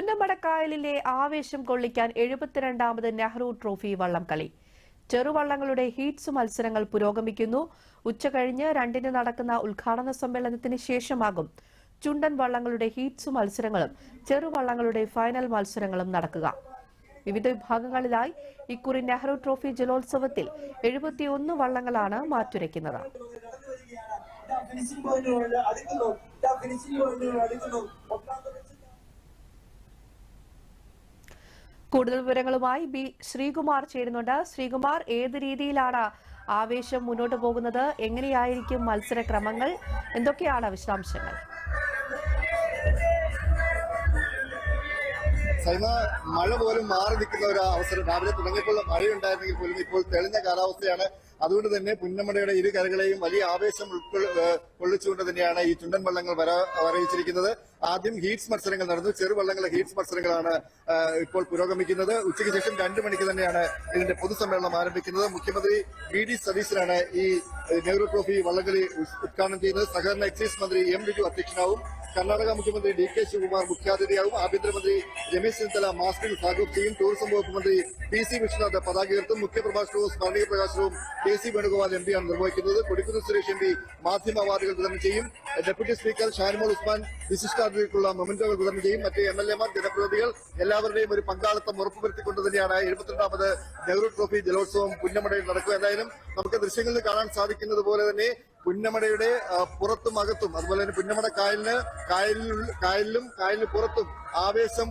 പുന്നമടക്കായലിലെ ആവേശം കൊള്ളിക്കാൻ 72ാമത് നെഹ്റു ട്രോഫി വള്ളംകളി. ചെറുവള്ളങ്ങളുടെ ഹീറ്റ്സ് മത്സരങ്ങൾ പുരോഗമിക്കുന്നു. ഉച്ചകഴിഞ്ഞ് 2-ന് നടക്കുന്ന ഉദ്ഘാടന സമ്മേളനത്തിന് ശേഷമാകും ചുണ്ടൻ വള്ളങ്ങളുടെ ഹീറ്റ്സ് മത്സരങ്ങളും ചെറുവള്ളങ്ങളുടെ ഫൈനൽ മത്സരങ്ങളും നടക്കുക. വിവിധ വിഭാഗങ്ങളിലായി ഇക്കുറി നെഹ്റു ട്രോഫി ജലോത്സവത്തിൽ 71 വള്ളങ്ങളാണ് മാറ്റുരയ്ക്കുന്നത്. കൂടുതൽ വിവരങ്ങളുമായി ബി ശ്രീകുമാർ ചേരുന്നുണ്ട്. ശ്രീകുമാർ, ഏത് രീതിയിലാണ് ആവേശം മുന്നോട്ട് പോകുന്നത്? എങ്ങനെയായിരിക്കും മത്സരക്രമങ്ങൾ? എന്തൊക്കെയാണ് വിശദാംശങ്ങൾ? സൈമ, മഴ പോലും മാറി നിൽക്കുന്ന ഒരു അവസരം. രാവിലെ തുടങ്ങിയപ്പോൾ മഴയുണ്ടായിരുന്നെങ്കിൽ പോലും ഇപ്പോൾ തെളിഞ്ഞ കാലാവസ്ഥയാണ്. അതുകൊണ്ട് തന്നെ പുന്നമടയുടെ ഇരു കരകളെയും വലിയ ആവേശം കൊള്ളിച്ചുകൊണ്ട് തന്നെയാണ് ഈ ചുണ്ടൻ വള്ളങ്ങൾ വരയിച്ചിരിക്കുന്നത്. ആദ്യം ഹീറ്റ്സ് മത്സരങ്ങൾ നടന്നു. ചെറുവള്ളങ്ങളുടെ ഹീറ്റ്സ് മത്സരങ്ങളാണ് ഇപ്പോൾ പുരോഗമിക്കുന്നത്. ഉച്ചയ്ക്ക് ശേഷം 2 മണിക്ക് തന്നെയാണ് ഇതിന്റെ പൊതുസമ്മേളനം ആരംഭിക്കുന്നത്. മുഖ്യമന്ത്രി വി.ഡി. സതീശനാണ് ഈ നെഹ്റു ട്രോഫി വള്ളംകളി ഉദ്ഘാടനം ചെയ്യുന്നത്. സഹകരണ എക്സൈസ് മന്ത്രി എം. ലിജു അധ്യക്ഷനാവും. കർണാടക മുഖ്യമന്ത്രി ഡി.കെ. ശിവകുമാർ മുഖ്യാതിഥിയാവും. ആഭ്യന്തരമന്ത്രി രമേശ് ചെന്നിത്തല മാസ്കിൽ സ്വാഗതം ചെയ്യും. ടൂറിസം വകുപ്പ് മന്ത്രി പി.സി. വിശ്വനാഥ് പതാക ഉയർത്തും. മുഖ്യപ്രഭാഷണവും സ്മരണീയ പ്രകാശനവും കെ.സി. വേണുഗോപാൽ എം.പിയാണ് നിർവഹിക്കുന്നത്. കൊടിക്കുന്നിൽ സുരേഷ് എം.പി മാധ്യമ അവാർഡുകൾ വിതരണം ചെയ്യും. ഡെപ്യൂട്ടി സ്പീക്കർ ഷാനിമോൾ ഉസ്മാൻ വിശിഷ്ടാതിഥിക്കുള്ള മൊമെന്റോകൾ വിതരണം ചെയ്യും. മറ്റ് എം.എൽ.എമാർ, ജനപ്രതിനിധികൾ എല്ലാവരുടെയും ഒരു പങ്കാളിത്തം ഉറപ്പുവരുത്തിക്കൊണ്ട് തന്നെയാണ് 72ാമത് നെഹ്റു ട്രോഫി ജലോത്സവം പുന്നമടയിൽ നടക്കുക. എന്തായാലും നമുക്ക് ദൃശ്യങ്ങളിൽ കാണാൻ സാധിക്കുന്നത് പോലെ തന്നെ പുന്നമടയുടെ പുറത്തും അകത്തും, അതുപോലെ തന്നെ പുന്നമട കായലിലും കായലിന് പുറത്തും ആവേശം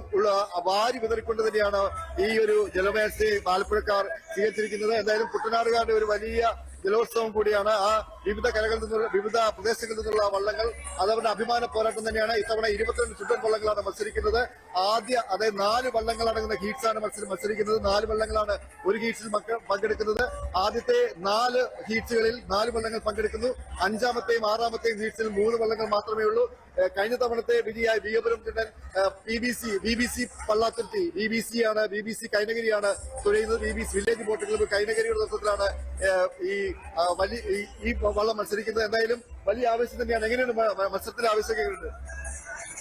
വാരി വിതറിക്കൊണ്ട് തന്നെയാണ് ഈ ഒരു ജലമേളയെ ആലപ്പുഴക്കാർ സ്വീകരിച്ചിരിക്കുന്നത്. എന്തായാലും കുട്ടനാടുകാരുടെ ഒരു വലിയ ജലോത്സവം കൂടിയാണ്. ആ വിവിധ കരകളിൽ നിന്നുള്ള, വിവിധ പ്രദേശങ്ങളിൽ നിന്നുള്ള വള്ളങ്ങൾ അതവരുടെ അഭിമാന പോരാട്ടം തന്നെയാണ്. ഇത്തവണ 22 ചുണ്ടൻ വള്ളങ്ങളാണ് മത്സരിക്കുന്നത്. അതായത് 4 വള്ളങ്ങൾ അടങ്ങുന്ന ഹീറ്റ്സാണ് മത്സരിക്കുന്നത്. 4 വള്ളങ്ങളാണ് ഒരു ഹീറ്റ്സിൽ പങ്കെടുക്കുന്നത്. ആദ്യത്തെ 4 ഹീറ്റ്സുകളിൽ 4 വള്ളങ്ങൾ പങ്കെടുക്കുന്നു. 5ാമത്തെയും 6ാമത്തെയും ഹീറ്റ്സിൽ 3 വള്ളങ്ങൾ മാത്രമേ ഉള്ളൂ. കഴിഞ്ഞ തവണത്തെ വിജയായ വിയപുരം ചുണ്ടൻ BBC പള്ളാത്തുരുത്തി, BBC കൈനഗിരിയാണ് തുഴയുന്നത്. BBC വില്ലേജ് ബോട്ട് ക്ലബ്ബ് കൈനഗിരിയുടെ നേതൃത്വത്തിലാണ് ഈ വള്ളം മത്സരിക്കുന്നത്. എന്തായാലും വലിയ ആവേശം തന്നെയാണ്. എങ്ങനെയാണ് മത്സരത്തിലെ ആവേശമൊക്കെ ഉണ്ട്?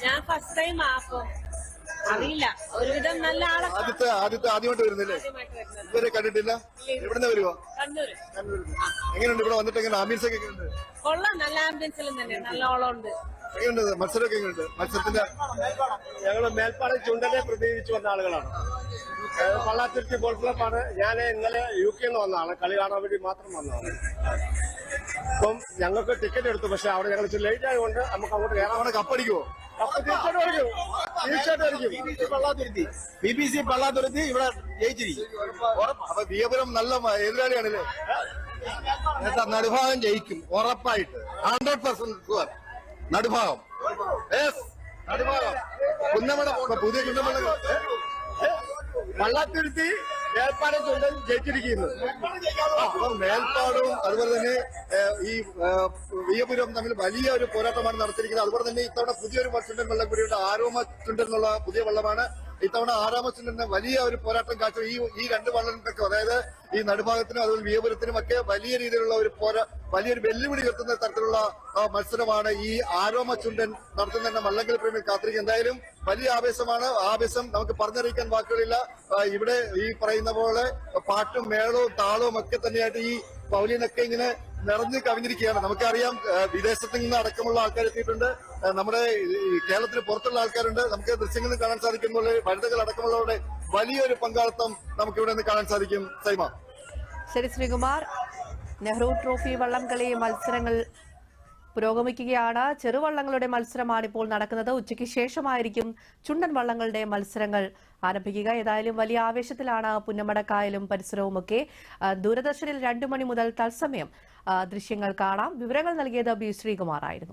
ഞാൻ ഫസ്റ്റ് ടൈം അറിയില്ല, ഒരുവിധം നല്ല ആദ്യമായിട്ട് വരുന്നില്ലേ? ഇതുവരെ കണ്ടിട്ടില്ല. എവിടുന്ന് വരുവോ? കണ്ണൂർ. എങ്ങനെയുണ്ട് ഇവിടെ വന്നിട്ട്? എങ്ങനെ ആംബിയൻസ് ഒക്കെ ഉണ്ട്? കൊള്ളാം, നല്ല ആംബിയൻസിലും തന്നെ നല്ല ഓളമുണ്ട്. എങ്ങനെയുണ്ട് മത്സരമൊക്കെ? എങ്ങനെയുണ്ട് മത്സരത്തിന്റെ? ഞങ്ങള് മേൽപ്പാട് ചുണ്ടനെ പ്രതിനിധിച്ച് വന്ന ആളുകളാണ്. പള്ളാത്തുരുത്തി ബോൾ ക്ലബ്ബാണ്. ഞാൻ ഇന്നലെ UK വന്നതാണ്, കളി കാണാൻ വേണ്ടി മാത്രം വന്നതാണ്. അപ്പം ഞങ്ങൾക്ക് ടിക്കറ്റ് എടുത്തു, പക്ഷെ അവിടെ ഞങ്ങൾ ഇച്ചിരി ലേറ്റ് ആയതുകൊണ്ട് നമുക്ക് അങ്ങോട്ട് കയറാൻ. കപ്പടിക്കുവോ? കപ്പ് തീർച്ചയായിട്ടും അടിക്കും. BBC പള്ളാത്തുരുത്തി ഇവിടെ ജയിച്ചിരിക്കും. അപ്പൊ വിയപുരം നല്ല എതിരാളിയാണല്ലേ? നടുഭാഗം ജയിക്കും ഉറപ്പായിട്ട്. 100% നടുഭാഗം. പുന്നമട പുതിയ ചുണ്ടൻ പള്ളാത്തുരുത്തി മേൽപ്പാടും ചുണ്ടൻ ജയിച്ചിരിക്കുന്നു. മേൽപ്പാടും അതുപോലെ തന്നെ ഈ വിയപുരം തമ്മിൽ വലിയ ഒരു പോരാട്ടമാണ് നടത്തിയിരിക്കുന്നത്. അതുപോലെ തന്നെ ഇത്തവണ പുതിയൊരു ചുണ്ടൻ വള്ളം കൂടിയുണ്ട്. ആരോമ ചുണ്ടൻ എന്നുള്ള പുതിയ വള്ളമാണ്. ഇത്തവണ 6ാമ ചുണ്ടന് വലിയ ഒരു പോരാട്ടം കാഴ്ച. ഈ 2 വള്ളങ്ങൾക്കൊക്കെ, അതായത് ഈ നടുഭാഗത്തിനും അതുപോലെ വിയപുരത്തിനും ഒക്കെ വലിയ രീതിയിലുള്ള വലിയൊരു വെല്ലുവിളി ഉയർത്തുന്ന തരത്തിലുള്ള മത്സരമാണ് ഈ ആരോമ ചുണ്ടൻ നടത്തുന്ന വള്ളംകളി പ്രേമികൾ കാത്തിരിക്കും. എന്തായാലും വലിയ ആവേശമാണ്. ആവേശം നമുക്ക് പറഞ്ഞറിയിക്കാൻ വാക്കുകളില്ല. ഇവിടെ ഈ പറയുന്ന പോലെ പാട്ടും മേളവും താളവും ഒക്കെ തന്നെയായിട്ട് ഈ പൗലിയനൊക്കെ ഇങ്ങനെ നിറഞ്ഞു കവിഞ്ഞിരിക്കുകയാണ്. നമുക്കറിയാം, വിദേശത്ത് നിന്ന് അടക്കമുള്ള ആൾക്കാർ എത്തിയിട്ടുണ്ട്. നമ്മുടെ കേരളത്തിന് പുറത്തുള്ള ആൾക്കാരുണ്ട്. നമുക്ക് ദൃശ്യങ്ങളിൽ കാണാൻ സാധിക്കുമ്പോൾ വനിതകൾ അടക്കമുള്ളവരുടെ വലിയൊരു പങ്കാളിത്തം നമുക്കിവിടെ നിന്ന് കാണാൻ സാധിക്കും. സൈമ. ശരി ശ്രീകുമാർ, നെഹ്റു ട്രോഫി വള്ളംകളി മത്സരങ്ങൾ പുരോഗമിക്കുകയാണ്. ചെറുവള്ളങ്ങളുടെ മത്സരമാണ് ഇപ്പോൾ നടക്കുന്നത്. ഉച്ചയ്ക്ക് ശേഷമായിരിക്കും ചുണ്ടൻ വള്ളങ്ങളുടെ മത്സരങ്ങൾ ആരംഭിക്കുക. ഏതായാലും വലിയ ആവേശത്തിലാണ് പുന്നമടക്കായലും പരിസരവുമൊക്കെ. ദൂരദർശനിൽ 2 മണി മുതൽ തത്സമയം ദൃശ്യങ്ങൾ കാണാം. വിവരങ്ങൾ നൽകിയത് ബി ശ്രീകുമാർ ആയിരുന്നു.